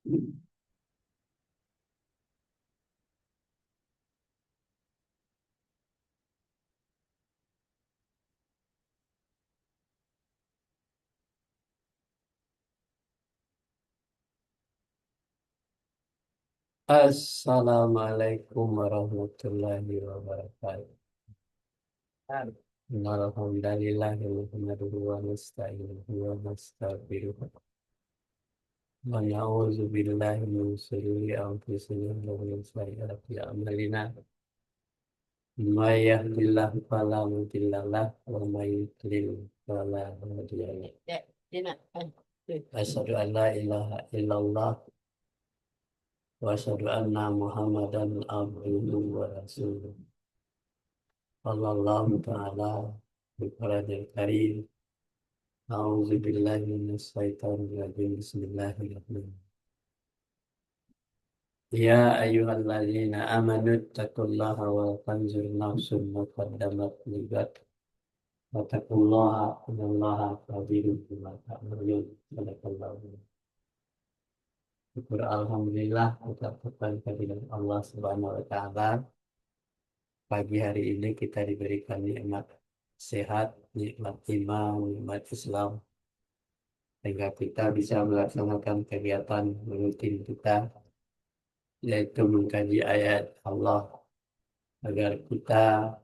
Assalamualaikum warahmatullahi wabarakatuh. Alhamdulillah nahmaduhu wa nasta'inuhu wa nastaghfiruh. Wa na'udzu billahi min shururi anfusina wa min sayyiati a'malina. May yahdihillahu fala mudilla lahu wa may yudlil fala hadiya lahu. Asyhadu an la ilaha illallah wa asyhadu anna Muhammadan abduhu wa rasuluh. Sallallahu ta'ala bi qaladil karim. A'udzu billahi minasyaitonir rajim. Bismillahirrahmanirrahim. Ya ayyuhalladzina amanu taqullaha wa tanzur nafsum ma qaddamat ligat wa taqullaha innallaha khabirun bima ta'malun. Sadaqallahu. Syukur alhamdulillah kita kepada Allah Subhanahu wa taala. Pagi hari ini kita diberikan nikmat sehat, nikmat iman, nikmat Islam, sehingga kita bisa melaksanakan kegiatan rutin kita, yaitu mengkaji ayat Allah, agar kita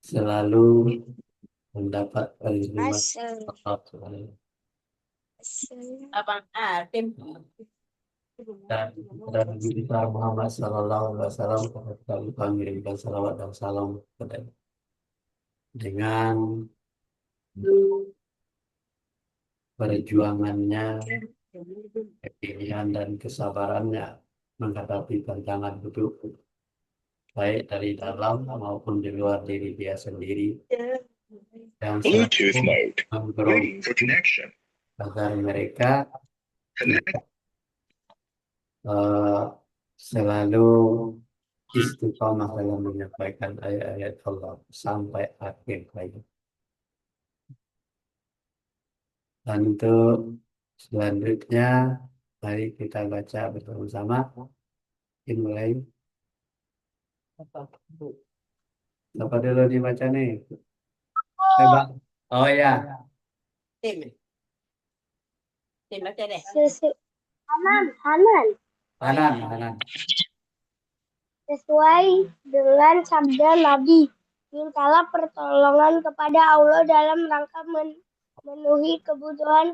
selalu mendapat perlindungan Allah Subhanahu. Abang Tim. Dan kepada Nabi kita Muhammad Sallallahu Alaihi Wasallam, kita lupa mengirimkan salawat dan salam kepada dengan perjuangannya, kepilihan dan kesabarannya menghadapi tantangan hidup, baik dari dalam maupun di luar diri dia sendiri, dan Bluetooth mode. mendorong Waiting for connection. agar mereka Connect. eh, selalu istiqomah dalam menyampaikan ayat-ayat Allah sampai akhir hayat. Dan untuk selanjutnya, mari kita baca bersama-sama. Dimulai. Apa dulu dibaca nih? Bang. Oh ya, Tim. Tim baca deh. Hanan. Hanan. Sesuai dengan sabda Nabi, mintalah pertolongan kepada Allah dalam rangka memenuhi kebutuhan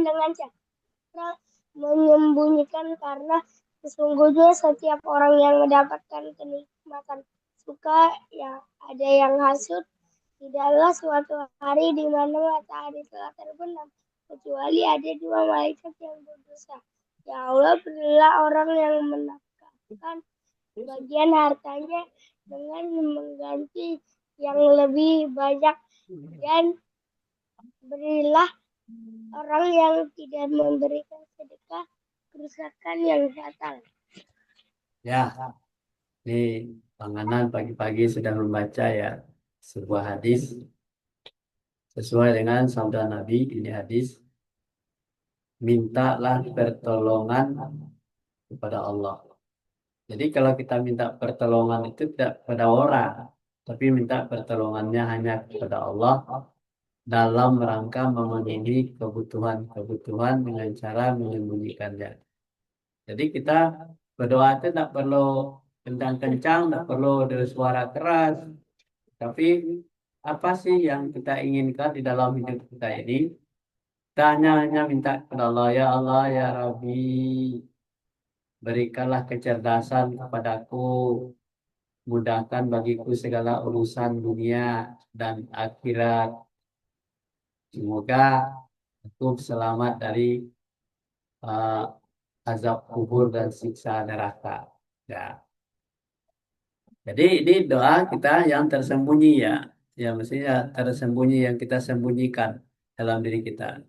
dengan cara menyembunyikan, karena sesungguhnya setiap orang yang mendapatkan kenikmatan suka yang ada yang hasut. Tidaklah suatu hari di mana matahari telah terbenam, kecuali ada dua malaikat yang berdosa. Ya Allah, berilah orang yang menafkahkan bagian hartanya dengan mengganti yang lebih banyak, dan berilah orang yang tidak memberikan sedekah kerusakan yang fatal. Ya, ini Panganan pagi-pagi sudah membaca ya sebuah hadis sesuai dengan sabda Nabi. Ini hadis, mintalah pertolongan kepada Allah. Jadi kalau kita minta pertolongan itu tidak kepada orang, tapi minta pertolongannya hanya kepada Allah dalam rangka memenuhi kebutuhan dengan cara menyembunyikannya. Jadi kita berdoa itu tidak perlu kencang-kencang, tidak perlu dengan suara keras, tapi apa sih yang kita inginkan di dalam hidup kita ini? Kita hanya minta kepada Allah, ya Allah, ya Rabbi, berikanlah kecerdasan kepadaku, mudahkan bagiku segala urusan dunia dan akhirat. Semoga aku selamat dari uh, azab kubur dan siksa neraka. Ya. Jadi ini doa kita yang tersembunyi ya. Ya mestinya tersembunyi yang kita sembunyikan dalam diri kita.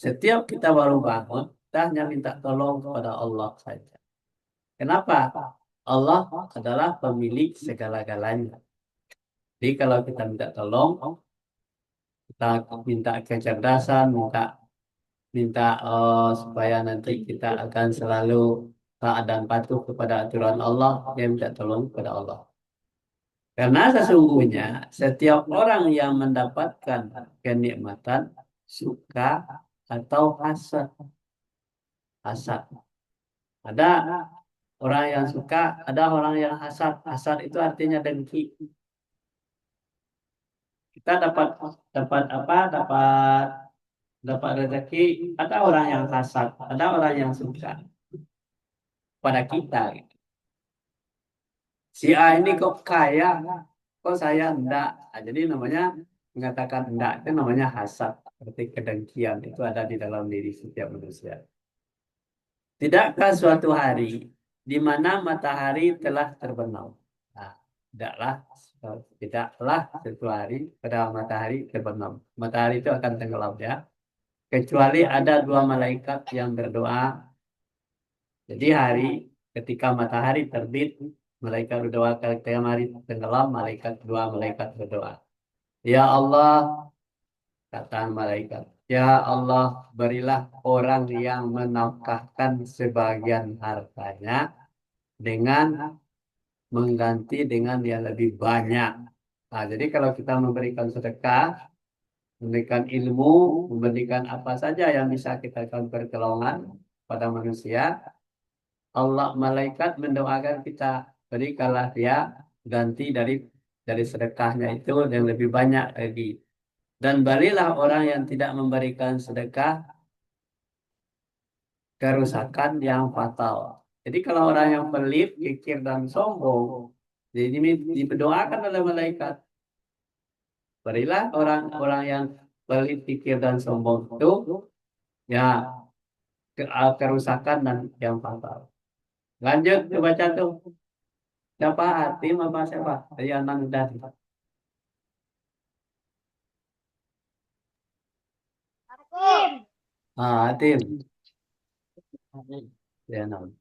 Setiap kita baru bangun, kita hanya minta tolong kepada Allah saja. Kenapa? Allah adalah pemilik segala-galanya. Jadi kalau kita minta tolong, kita minta kecerdasan, minta minta supaya nanti kita akan selalu taat dan patuh kepada aturan Allah, yang minta tolong kepada Allah. Karena sesungguhnya setiap orang yang mendapatkan kenikmatan suka atau hasad. Hasad. Ada orang yang suka, ada orang yang hasad. Hasad itu artinya dengki. Kita dapat dapat apa? Dapat rezeki. Ada orang yang hasad, ada orang yang suka pada kita. Si A ini kok kaya, kok saya enggak. Nah, jadi namanya mengatakan enggak itu namanya hasad, seperti kedengkian itu ada di dalam diri setiap manusia. Tidakkah suatu hari di mana matahari telah terbenam? Nah, tidaklah tidaklah suatu hari pada matahari terbenam. Matahari itu akan tenggelam ya. Kecuali ada dua malaikat yang berdoa. Jadi hari ketika matahari terbit, malaikat berdoa, ketika hari tenggelam, dua malaikat berdoa. Ya Allah, kata malaikat, ya Allah, berilah orang yang menafkahkan sebagian hartanya dengan mengganti dengan yang lebih banyak. Nah, jadi kalau kita memberikan sedekah, memberikan ilmu, memberikan apa saja yang bisa kita lakukan pertolongan pada manusia, Allah malaikat mendoakan kita, berikanlah dia ganti dari sedekahnya itu yang lebih banyak lagi. Dan balilah orang yang tidak memberikan sedekah kerusakan yang fatal. Jadi kalau orang yang pelit, kikir dan sombong, jadi ini didoakan oleh malaikat. Berilah orang-orang yang pelit, kikir dan sombong itu ya kerusakan dan yang fatal. Lanjut baca tuh. Siapa Hatim apa siapa? Dari anak dari. Hakim. Hatim. Ya, nam.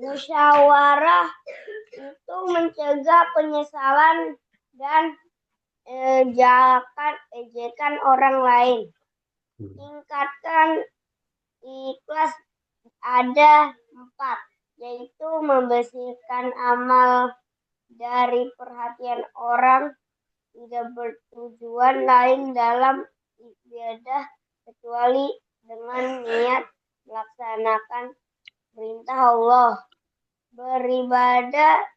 Musyawarah itu mencegah penyesalan dan ejekan orang lain. Tingkatkan ikhlas ada 4, yaitu membersihkan amal dari perhatian orang, tidak bertujuan lain dalam ibadah kecuali dengan niat melaksanakan perintah Allah. Beribadah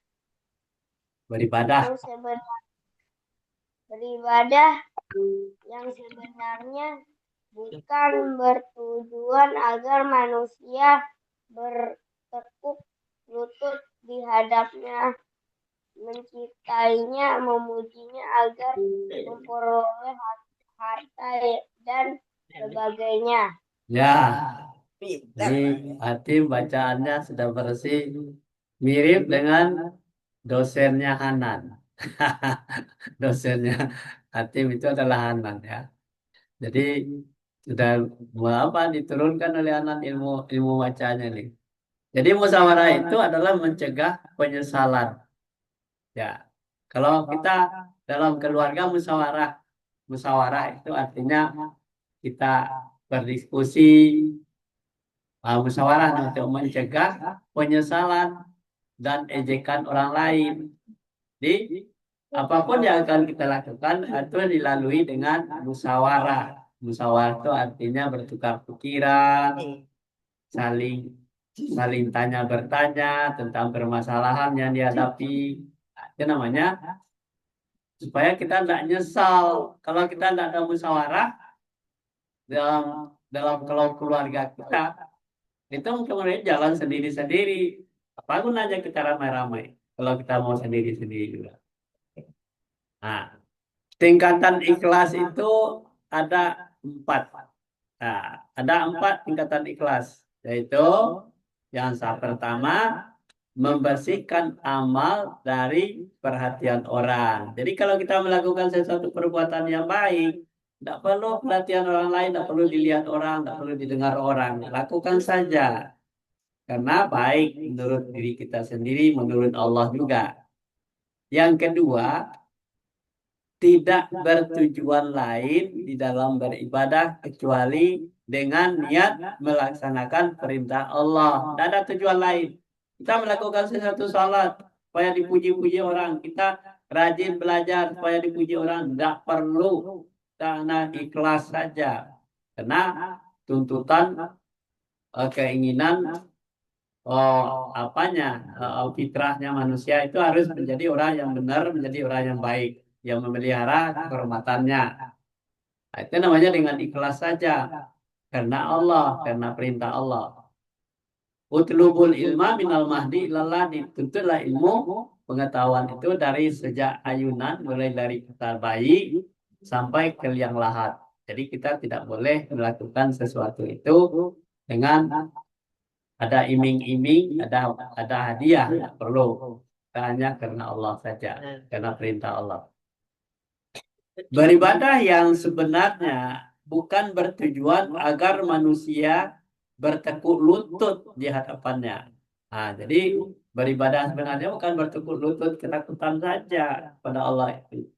yang sebenarnya bukan bertujuan agar manusia bertekuk lutut di hadapnya, mencintainya, memujinya agar memperoleh harta dan sebagainya. Ya, ini Hatim bacaannya sudah bersih, mirip dengan dosennya Hanan. Dosennya Hatim itu adalah Hanan ya. Jadi sudah apa diturunkan oleh Hanan ilmu bacanya nih. Jadi musyawarah itu adalah mencegah penyesalan. Ya, kalau kita dalam keluarga musyawarah itu artinya kita berdiskusi, musyawarah untuk mencegah penyesalan dan ejekan orang lain. Jadi apapun yang akan kita lakukan itu dilalui dengan musyawarah. Musyawarah itu artinya bertukar pikiran, saling saling tanya bertanya tentang permasalahan yang dihadapi. Itu namanya supaya kita tidak nyesal. Kalau kita tidak ada musyawarah dalam dalam kalau keluarga kita, itu kemudian jalan sendiri-sendiri. Apa gunanya kita ramai-ramai kalau kita mau sendiri-sendiri juga. Nah, tingkatan ikhlas itu ada 4. Nah, ada 4 tingkatan ikhlas, yaitu yang pertama membersihkan amal dari perhatian orang. Jadi kalau kita melakukan sesuatu perbuatan yang baik, tidak perlu perhatian orang lain, tidak perlu dilihat orang, tidak perlu didengar orang. Lakukan saja. Karena baik menurut diri kita sendiri, menurut Allah juga. Yang kedua, tidak bertujuan lain di dalam beribadah kecuali dengan niat melaksanakan perintah Allah. Tidak ada tujuan lain. Kita melakukan sesuatu salat supaya dipuji-puji orang. Kita rajin belajar supaya dipuji orang. Tidak perlu, karena ikhlas saja. Karena tuntutan keinginan fitrahnya manusia itu harus menjadi orang yang benar, menjadi orang yang baik, yang memelihara kehormatannya. Nah, itu namanya dengan ikhlas saja, karena Allah, karena perintah Allah. Utlubul ilma minal mahdi ilallah, dituntutlah ilmu pengetahuan itu dari sejak ayunan, mulai dari kita bayi sampai ke liang lahat. Jadi kita tidak boleh melakukan sesuatu itu dengan ada iming-iming, ada hadiah, tidak perlu. Kita hanya karena Allah saja, karena perintah Allah. Beribadah yang sebenarnya bukan bertujuan agar manusia bertekuk lutut di hadapannya. Nah, jadi beribadah sebenarnya bukan bertekuk lutut ketakutan saja pada Allah itu.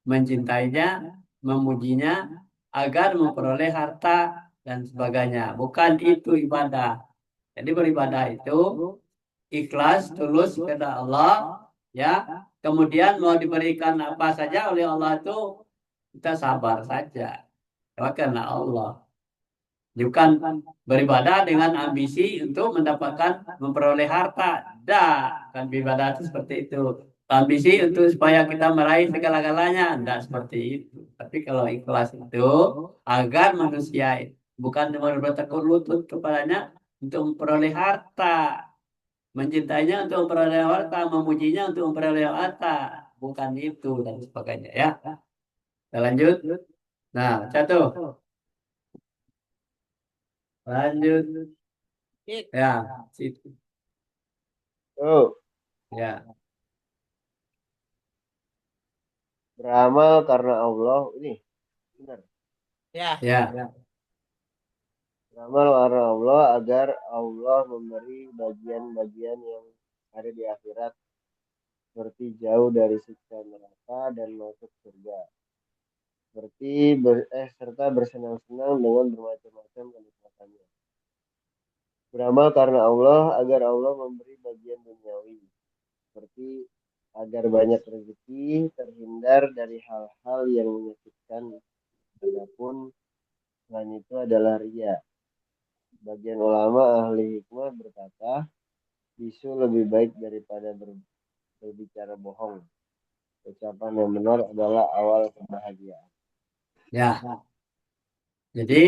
Mencintainya, memujinya, agar memperoleh harta dan sebagainya. Bukan itu ibadah. Jadi beribadah itu ikhlas, tulus kepada Allah, ya. Kemudian mau diberikan apa saja oleh Allah itu kita sabar saja. Karena Allah. Bukan beribadah dengan ambisi untuk mendapatkan memperoleh harta. Kan beribadah itu seperti itu. Ambisi untuk supaya kita meraih segala-galanya. Tidak seperti itu. Tapi kalau ikhlas itu agar manusia bukan bertekuk lutut kepadanya untuk memperoleh harta, mencintainya untuk memperoleh harta, memujinya untuk memperoleh harta, bukan itu dan sebagainya, ya. Kita lanjut. Nah, satu. Lanjut. Ya, situ. Oh, Ya, beramal karena Allah ini benar. Ya. ya. Beramal karena Allah agar Allah memberi bagian-bagian yang ada di akhirat, seperti jauh dari siksa neraka dan masuk surga. Serta bersenang-senang dengan bermacam-macam kenikmatannya. Beramal karena Allah agar Allah memberi bagian duniawi, seperti agar banyak rezeki, terhindar dari hal-hal yang menyakitkan. Adapun selain itu adalah ria. Bagian ulama ahli hikmah berkata, bisu lebih baik daripada berbicara bohong. Ucapan yang benar adalah awal kebahagiaan. Ya. Jadi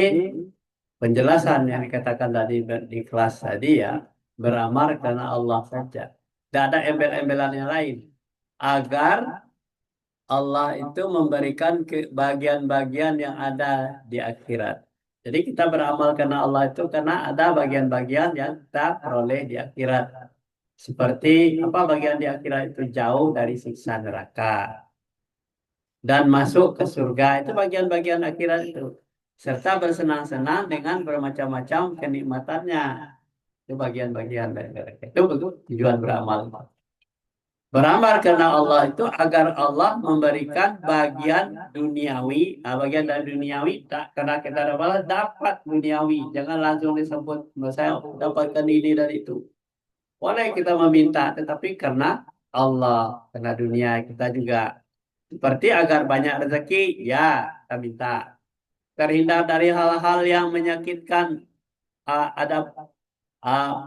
penjelasan yang dikatakan tadi di kelas tadi, ya, beramal karena Allah saja. Tidak ada embel-embelan yang lain. Agar Allah itu memberikan bagian-bagian yang ada di akhirat. Jadi kita beramal karena Allah itu karena ada bagian-bagian yang kita peroleh di akhirat. Seperti apa bagian di akhirat itu? Jauh dari siksa neraka dan masuk ke surga, itu bagian-bagian akhirat itu. Serta bersenang-senang dengan bermacam-macam kenikmatannya. Itu bagian-bagian dari akhirat. Itu betul tujuan beramal. Beramal karena Allah itu agar Allah memberikan bagian duniawi. Nah, bagian dari duniawi tak karena kita dapat duniawi. Jangan langsung disebut saya dapatkan ini dan itu. Boleh kita meminta, tetapi karena Allah, karena dunia kita juga. Seperti agar banyak rezeki, ya kita minta. Terhindar dari hal-hal yang menyakitkan, ada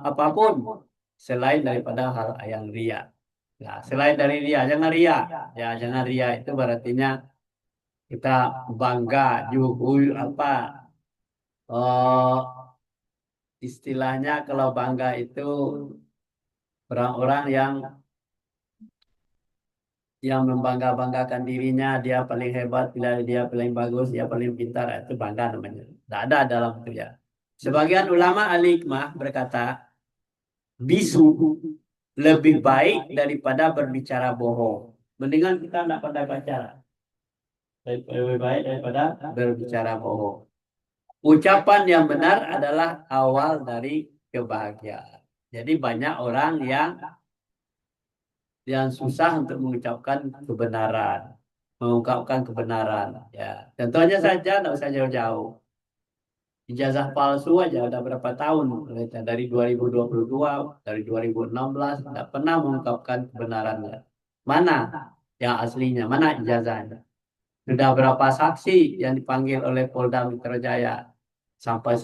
apapun selain daripada hal yang ria. Nah, selain dari ria, jangan ria. Ya, jangan ria itu berartinya kita bangga, juhul apa? Oh, istilahnya kalau bangga itu orang-orang yang membangga-banggakan dirinya, dia paling hebat, dia paling bagus, dia paling pintar, itu bangga namanya. Tidak ada dalam itu, ya. Sebagian ulama al-hikmah berkata, bisu lebih baik daripada berbicara bohong. Mendingan kita tidak pandai bicara. Lebih baik daripada berbicara bohong. Ucapan yang benar adalah awal dari kebahagiaan. Jadi banyak orang yang susah untuk mengucapkan kebenaran. mengungkapkan kebenaran. Ya, contohnya saja, tidak usah jauh-jauh. Ijazah palsu aja udah berapa tahun, dari 2022, dari 2016, tidak pernah mengungkapkan kebenarannya. Mana yang aslinya, mana ijazahnya? Sudah berapa saksi yang dipanggil oleh Polda Metro Jaya sampai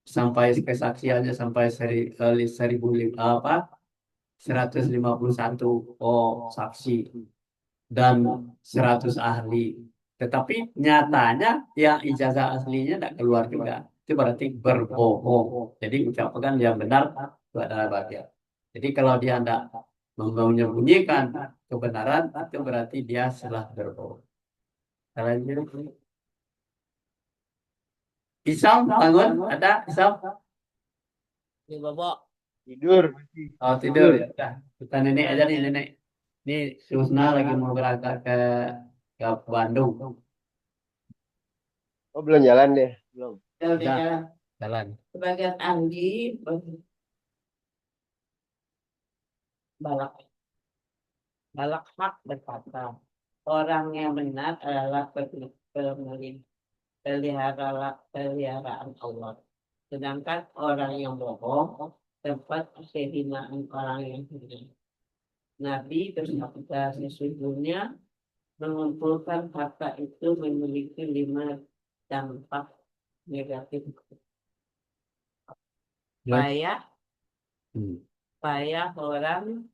sampai kesaksiannya sampai 151 saksi dan 100 ahli. Tetapi nyatanya yang ijazah aslinya tidak keluar juga. Itu berarti berbohong. Jadi ucapkan yang benar itu adalah bagian. Jadi kalau dia tidak menyembunyikan kebenaran, itu berarti dia salah berbohong. Kalau gitu, Isam bangun, ada Isam? Ini bobok. Tidur. Oh tidur ya. Udah. Kita nenek aja nih nenek. Ini Susna lagi mau berangkat ke Bandung. Oh, belum jalan deh. Belum. Udah Udah. jalan. Jalan. Sebagian Andi balak balak hak berkata, orang yang benar adalah peliharaan Allah. Sedangkan orang yang bohong tempat kehinaan orang yang benar. Nabi bersabda, sesungguhnya mengumpulkan harta itu memiliki 5 dampak negatif. Payah Hmm. orang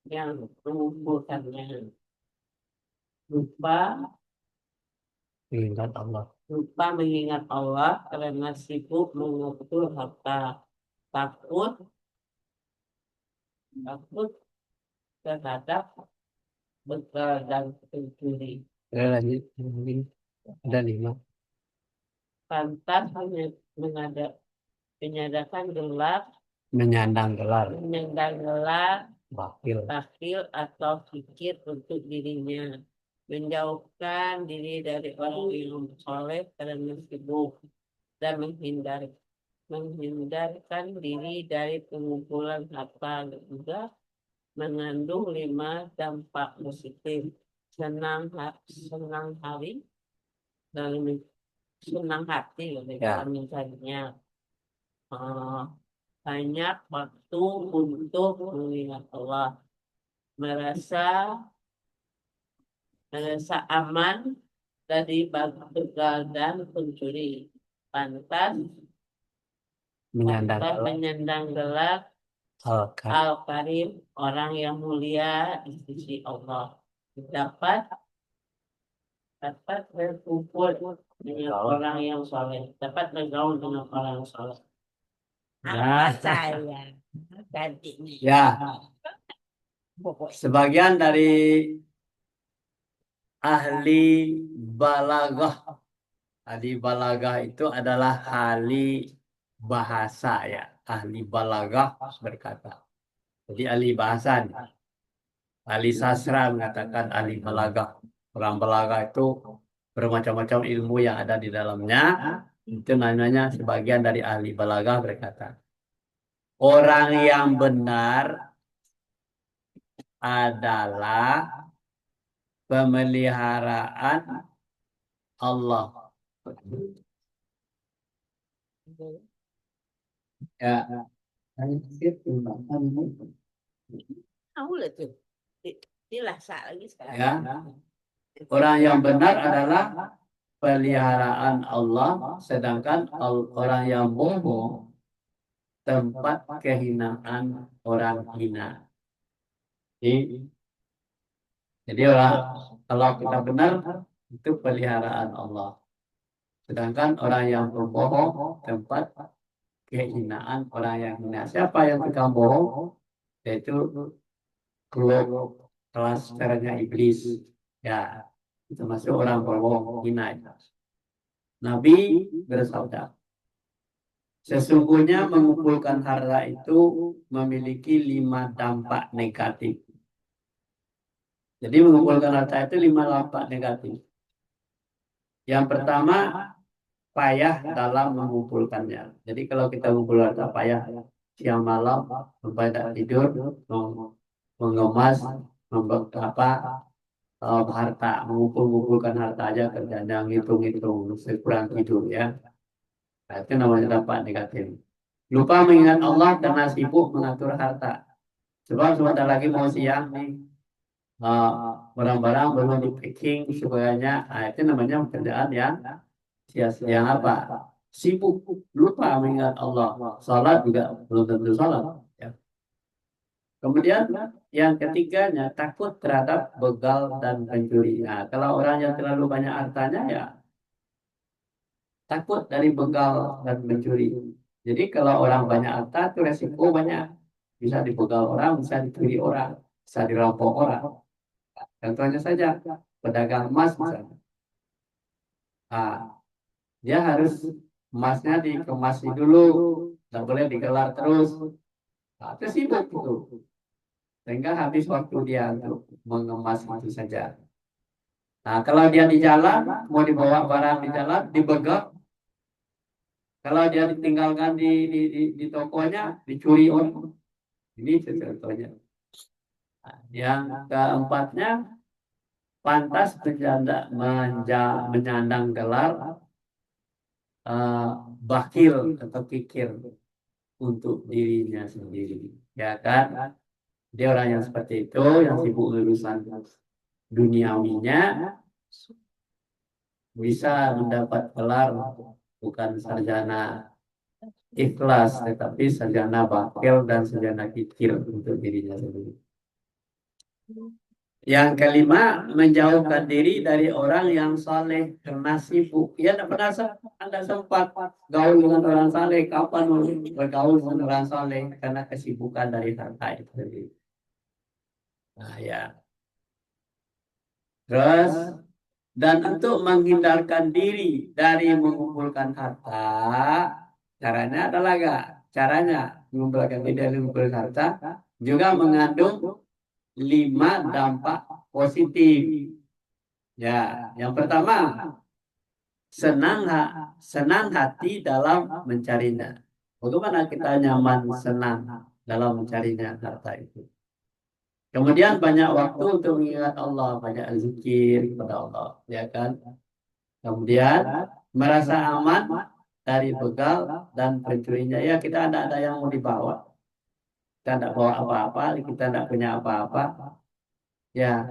yang mengumpulkannya. Lupa Ingat Allah. mengingat Allah karena sibuk mengumpul harta. Takut terhadap bekal dan pencuri. Ada lanjut. Ada 5. Pantas menyandang gelar, Wakil. takil atau fikir untuk dirinya. Menjauhkan diri dari orang yang soleh karena sibuk dan menghindarkan diri dari pengumpulan harta juga mengandung 5 dampak positif. Senang hari dan senang hati Ya. misalnya. Banyak waktu untuk mengingat Allah, merasa aman dari begal dan pencuri, pantas menyandang gelar Al-Karim, orang yang mulia di sisi Allah. Dapat berkumpul dengan orang yang soleh, dapat bergaul dengan orang yang soleh. Ya. Saya gantinya. Ya. Sebagian dari ahli balaghah. Ahli balaghah itu adalah ahli bahasa ya. Ahli balaghah berkata. Jadi ahli bahasa. Ahli sastra mengatakan ahli balaghah. Orang balaghah itu bermacam-macam ilmu yang ada di dalamnya. Itu namanya sebagian dari ahli balaghah berkata. Orang yang benar adalah pemeliharaan Allah. Ya. Tahu lah tuh. Dilasa lagi sekarang. Ya. Orang yang benar adalah peliharaan Allah, sedangkan orang yang bohong tempat kehinaan orang hina. Jadi kalau kita benar itu peliharaan Allah. Sedangkan orang yang berbohong tempat kehinaan orang yang hina. Siapa yang tukang bohong? Yaitu kelas caranya iblis. Ya, itu masuk orang berbohong hina. Nabi bersabda, sesungguhnya mengumpulkan harta itu memiliki 5 dampak negatif. Jadi mengumpulkan harta itu 5 dampak negatif. Yang pertama, payah dalam mengumpulkannya. Jadi kalau kita mengumpul harta payah siang malam sampai tak tidur, mengemas, harta, mengumpul-ngumpulkan harta aja kerjanya ngitung-ngitung sekurang tidur ya. Nah, itu namanya dampak negatif. Lupa mengingat Allah karena sibuk mengatur harta. Sebab sebentar lagi mau siang nih, uh, barang-barang belum di packing supayanya, nah, itu namanya pekerjaan yang sia-sia. Yang apa? Sibuk, lupa mengingat Allah. Salat juga belum tentu salat. Ya. Kemudian yang ketiganya takut terhadap begal dan pencuri. Nah, kalau orang yang terlalu banyak hartanya ya takut dari begal dan mencuri. Jadi kalau orang banyak harta itu resiko banyak. Bisa dibegal orang, bisa dicuri orang, bisa dirampok orang. Contohnya saja pedagang emas misalnya. Nah, dia harus emasnya dikemas dulu, tidak boleh digelar terus. Nah, itu sibuk itu. Sehingga habis waktu dia untuk mengemas itu saja. Nah, kalau dia di jalan, mau dibawa barang di jalan, dibegal. Kalau dia ditinggalkan di tokonya, dicuri orang. Ini contohnya. Nah, yang keempatnya, pantas menyandang gelar eh, bakil atau kikir untuk dirinya sendiri. Ya kan? Dia orang yang seperti itu, yang sibuk urusan duniawinya, bisa mendapat gelar bukan sarjana ikhlas, tetapi sarjana bakil dan sarjana kikir untuk dirinya sendiri. Yang kelima, menjauhkan diri dari orang yang saleh karena sibuk. Ya, tidak pernah Anda sempat gaul dengan orang saleh. Kapan mau bergaul dengan orang saleh? Karena kesibukan dari harta itu sendiri. Nah, ya. Terus, dan untuk menghindarkan diri dari mengumpulkan harta, caranya adalah gak? Caranya mengumpulkan diri dari mengumpulkan harta juga mengandung 5 dampak positif. Ya, yang pertama, senang hati dalam mencarinya. Bagaimana kita nyaman, senang dalam mencarinya harta itu. Kemudian banyak waktu untuk mengingat Allah, banyak zikir kepada Allah, ya kan? Kemudian merasa aman dari begal dan pencurinya. Ya, kita ada yang mau dibawa. Kita tidak bawa apa-apa, kita tidak punya apa-apa. Ya,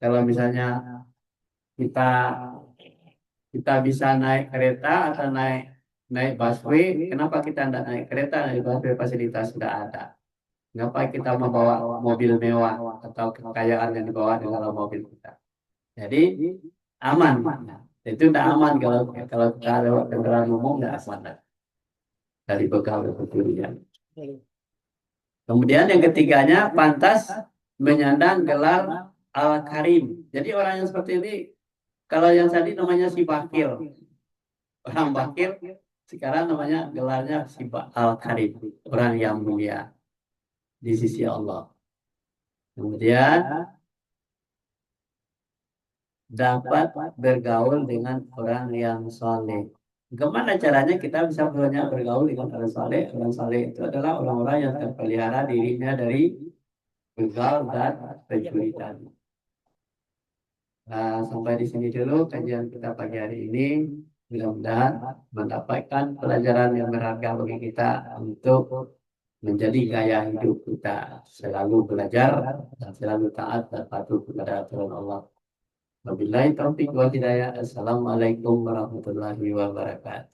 kalau misalnya kita kita bisa naik kereta atau naik naik busway, kenapa kita tidak naik kereta, naik busway, fasilitas sudah ada. Kenapa kita membawa mobil mewah atau kekayaan yang dibawa di dalam mobil kita. Jadi aman. Itu tidak aman kalau kita lewat kendaraan umum, tidak aman dari begal dan pencurian. Kemudian yang ketiganya, pantas menyandang gelar Al-Karim. Jadi orang yang seperti ini, kalau yang tadi namanya si bakil, orang bakil, sekarang namanya gelarnya si Al-Karim, orang yang mulia di sisi Allah. Kemudian dapat bergaul dengan orang yang soleh. Gimana caranya kita bisa banyak bergaul dengan orang soleh? Orang soleh itu adalah orang-orang yang terpelihara dirinya dari begal dan pencuri tadi. Nah, sampai di sini dulu kajian kita pagi hari ini. Mudah-mudahan mendapatkan pelajaran yang berharga bagi kita untuk menjadi gaya hidup kita. Selalu belajar dan selalu taat dan patuh kepada aturan Allah. Wabillahi taufiq wal hidayah. Assalamualaikum warahmatullahi wabarakatuh.